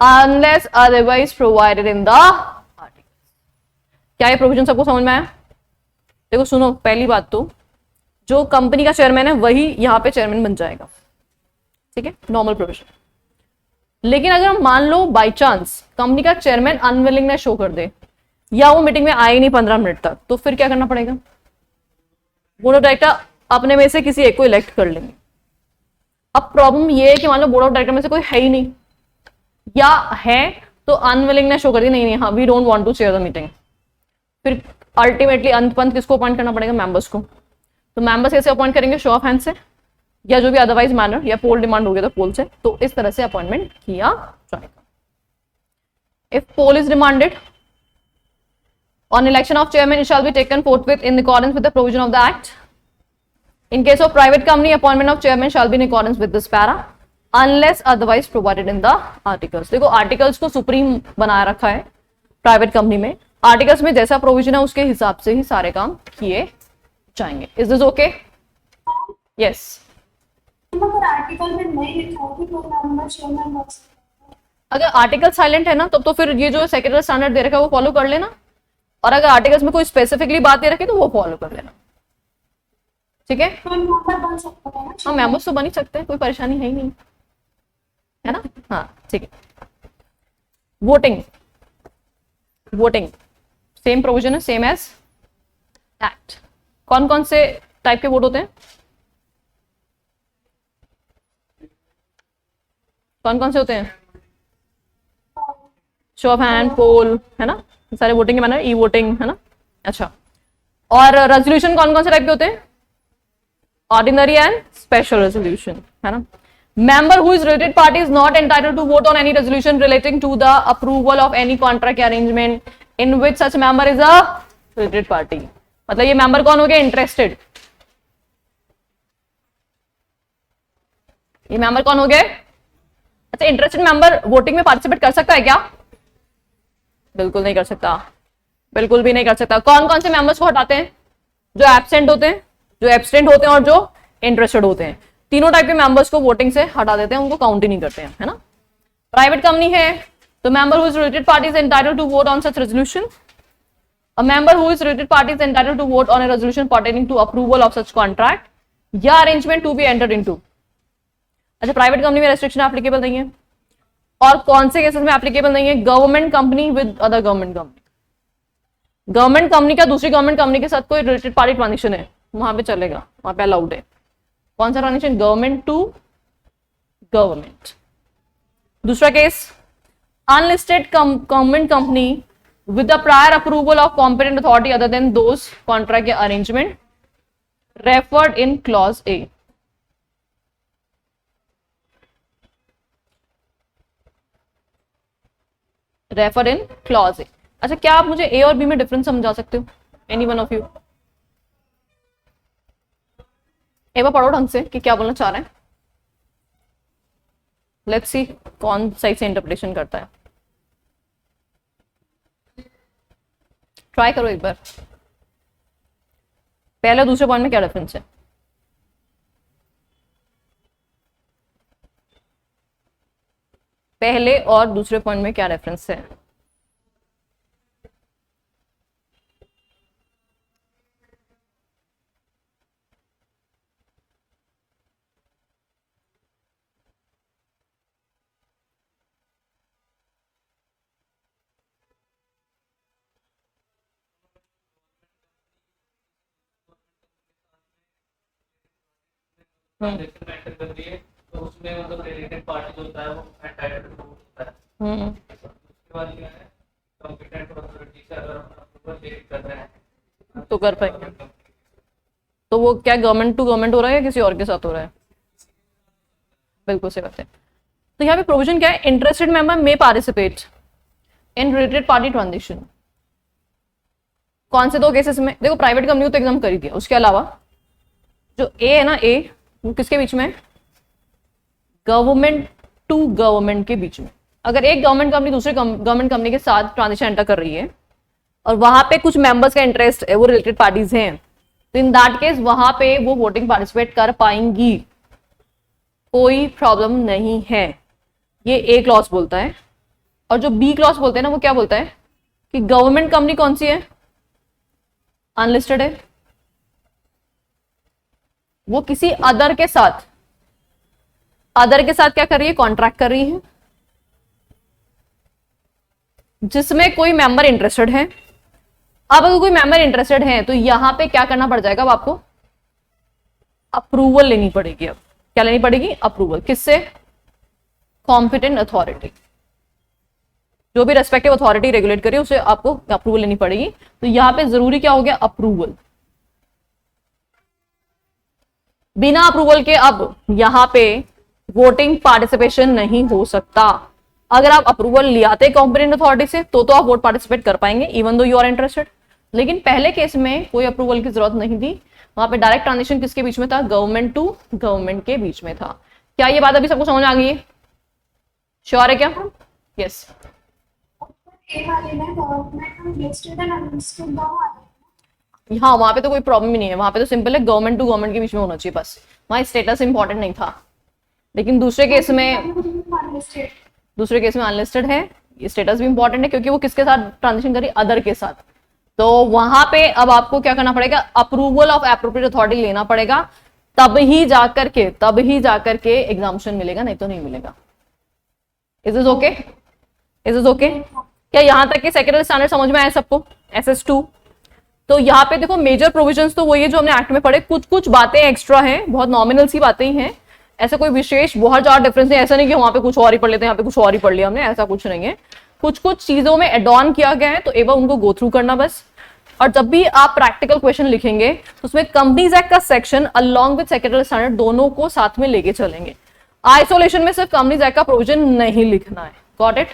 unless otherwise provided in the articles. क्या ये प्रोविजन सबको समझ में आया? देखो सुनो, पहली बात तो जो कंपनी का चेयरमैन है वही यहाँ पे चेयरमैन बन जाएगा, ठीक है, नॉर्मल प्रोविजन। लेकिन अगर हम मान लो बाय चांस कंपनी का चेयरमैन अनविलिंगनेस शो कर दे या वो मीटिंग में आए नहीं 15 मिनट तक, तो फिर क्या करना पड़ेगा? बोर्ड ऑफ डायरेक्टर अपने में से किसी एक को इलेक्ट कर लेंगे। अब प्रॉब्लम ये है कि मान लो बोर्ड ऑफ डायरेक्टर में से कोई है ही नहीं, या है तो अनविलिंगनेस शो कर दी, नहीं हाँ we don't want to chair the meeting, फिर अल्टीमेटली अंत पंत किसको अपॉइंट करना पड़ेगा? मेंबर्स को। तो मेंबर्स कैसे अपॉइंट करेंगे? शो ऑफ हैंड से, या जो भी अदरवाइज मैनर, या पोल डिमांड हो गया तो पोल से। तो इस तरह से अपॉइंटमेंट किया जाएगा। If poll is demanded on election of chairman, it shall be taken forthwith in accordance with the provision of the act. In case of private company, appointment of chairman shall be in accordance with this para unless otherwise provided in the articles. देखो articles को supreme बनाया रखा है private company में, articles में जैसा provision है उसके हिसाब से ही सारे काम किए जाएंगे। Is this okay? यस। अगर आर्टिकल में नहीं लिखा हो तो मेंबर चेयरमैन बन सकता है। अगर आर्टिकल साइलेंट है ना तो फिर ये जो सेक्रेटरी स्टैंडर्ड दे रखा है वो फॉलो कर लेना, और अगर आर्टिकल्स में कोई स्पेसिफिकली बात दे रखी तो वो फॉलो कर लेना, ठीक है? तो मेंबर बन सकता है ना? हाँ, मेंबर्स तो बन ही सकते हैं, कोई परेशानी है ही नहीं, है ना? हाँ ठीक है। वोटिंग, वोटिंग सेम प्रोविजन है, सेम एज एक्ट। कौन कौन से टाइप के वोट होते हैं? कौन कौन से होते हैं? शो ऑफ हैंड, पोल, है ना, सारे वोटिंग के मैनर, ई वोटिंग, है ना? अच्छा, और रेजोल्यूशन कौन कौन से टाइप के होते हैं? ऑर्डिनरी एंड स्पेशल रेजोल्यूशन, है ना? Member who is related party is not entitled to vote on any resolution relating to the approval of any contract या arrangement in which such member is a related party. मतलब ये member कौन हो गया? Interested. ये member कौन हो गए? अच्छा, इंटरेस्टेड मेंबर वोटिंग में पार्टिसिपेट कर सकता है क्या? बिल्कुल नहीं कर सकता, बिल्कुल भी नहीं कर सकता। कौन कौन से मेंबर्स को हटाते हैं? जो एब्सेंट होते हैं, जो एब्सटेंट होते हैं और जो इंटरेस्टेड होते हैं, तीनों टाइप के मेंबर्स को वोटिंग से हटा देते हैं, उनको काउंट ही नहीं करते हैं, है ना? प्राइवेट कंपनी है तो member who is related party is entitled to vote on such resolution A member who is related party is entitled to vote on a resolution pertaining to approval of such contract या arrangement to be entered into. अच्छा, private company में restriction applicable नहीं है, और कौन से cases में applicable नहीं है? Government company with other government company, government company का दूसरी गवर्नमेंट कंपनी के साथ कोई रिलेटेड पार्टी ट्रांजेक्शन है, वहां पे चलेगा, वहां पे अलाउड है। कौन सा ट्रांजेक्शन? Government to government. दूसरा case, unlisted government company with the prior approval of competent authority other than those contract या arrangement referred in clause A. referred in clause A. अच्छा, क्या आप मुझे A और B में डिफरेंस समझा सकते हो? Any one of you? एक बार पढ़ो ढंग से कि क्या बोलना चाह रहे हैं। लेट्स सी कौन सही से इंटरप्रिटेशन करता है। ट्राई करो एक बार। पहले दूसरे पॉइंट में क्या डिफरेंस है? पहले और दूसरे पॉइंट में क्या डिफरेंस है? तो उसमें मतलब रिलेटेड पार्टी जो होता है वो एंटाइटल्ड होता है। उसके बाद क्या है, कॉम्पिटेंट अथॉरिटी से अगर हम अप्रूवल ले कर रहे हैं तो कर पाएंगे। तो वो क्या गवर्नमेंट टू गवर्नमेंट हो रहा है या किसी और के साथ हो रहा है? बिल्कुल सही बात है। तो यहाँ पे प्रोविजन क्या है? Interested member may participate in related party transaction. कौन से दो केसेस में? देखो, प्राइवेट कंपनी को तो एग्जाम कर ही दिया, उसके अलावा जो ए है ना, ए वो किसके बीच में? गवर्नमेंट टू गवर्नमेंट के बीच में। अगर एक गवर्नमेंट कंपनी दूसरे गवर्नमेंट कंपनी के साथ ट्रांजेक्शन एंटर कर रही है और वहां पे कुछ मेंबर्स का इंटरेस्ट है, वो रिलेटेड पार्टीज हैं, तो इन दैट केस वहां पे वो वोटिंग पार्टिसिपेट कर पाएंगी, कोई प्रॉब्लम नहीं है। ये ए क्लॉज बोलता है। और जो बी क्लॉज बोलते हैं ना, वो क्या बोलता है कि गवर्नमेंट कंपनी कौन सी है? अनलिस्टेड है, वो किसी अदर के साथ क्या कर रही है? कॉन्ट्रैक्ट कर रही है, जिसमें कोई मेंबर इंटरेस्टेड है। अब अगर कोई मेंबर इंटरेस्टेड है तो यहां पे क्या करना पड़ जाएगा? अब आपको अप्रूवल लेनी पड़ेगी। अब क्या लेनी पड़ेगी? अप्रूवल। किससे? कॉम्पिटेंट अथॉरिटी, जो भी रेस्पेक्टिव अथॉरिटी रेगुलेट करी उसे आपको अप्रूवल लेनी पड़ेगी। तो यहां पे जरूरी क्या हो गया? अप्रूवल। बिना अप्रूवल के अब यहां पे वोटिंग पार्टिसिपेशन नहीं हो सकता। अगर आप अप्रूवल ले आते कॉम्पिटेंट अथॉरिटी से तो आप वोट पार्टिसिपेट कर पाएंगे even though you are interested. लेकिन पहले केस में कोई अप्रूवल की जरूरत नहीं थी, वहां पे डायरेक्ट ट्रांजेक्शन किसके बीच में था? गवर्नमेंट टू गवर्नमेंट के बीच में था। क्या ये बात अभी सबको समझ आ गई है? श्योर है क्या? यस। हाँ, वहां पे तो कोई प्रॉब्लम ही नहीं है, वहां पे तो सिंपल है, गवर्नमेंट टू गवर्नमेंट के बीच में होना चाहिए बस, वहां स्टेटस इंपॉर्टेंट नहीं था। लेकिन दूसरे केस में अनलिस्टेड है, ये स्टेटस भी इंपॉर्टेंट है क्योंकि वो किसके साथ ट्रांजेक्शन करी? अदर के साथ। तो वहां पे अब आपको क्या करना पड़ेगा? अप्रूवल ऑफ एप्रोप्रिएट अथॉरिटी लेना पड़ेगा, तब ही जाकर के एग्जामिनेशन मिलेगा, नहीं तो नहीं मिलेगा। Is is okay? Is is okay? क्या यहां तक के सेक्रेटरी स्टैंडर्ड समझ में आया सबको? SS2। तो यहाँ पे देखो, मेजर प्रोविजंस तो वही है जो हमने एक्ट में पढ़े, कुछ कुछ बातें एक्स्ट्रा हैं, बहुत नॉमिनल सी बातें ही हैं, ऐसा कोई विशेष बहुत ज्यादा डिफरेंस नहीं। ऐसा नहीं कि वहां पे कुछ और ही पढ़ लेते हैं, यहाँ पे कुछ और ही पढ़ लिया हमने, ऐसा कुछ नहीं है। कुछ कुछ चीजों में एड ऑन किया गया है, तो एक बार उनको गो थ्रू करना बस। और जब भी आप प्रैक्टिकल क्वेश्चन लिखेंगे तो उसमें कंपनीज एक्ट का section along with secretary standard दोनों को साथ में लेके चलेंगे। आइसोलेशन में सिर्फ कंपनीज एक्ट का प्रोविजन नहीं लिखना है। Got it?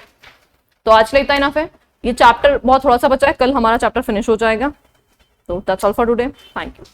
तो आज के लिए इतना इनफ है। ये चैप्टर बहुत थोड़ा सा बचा है, कल हमारा चैप्टर फिनिश हो जाएगा। So that's all for today. Thank you.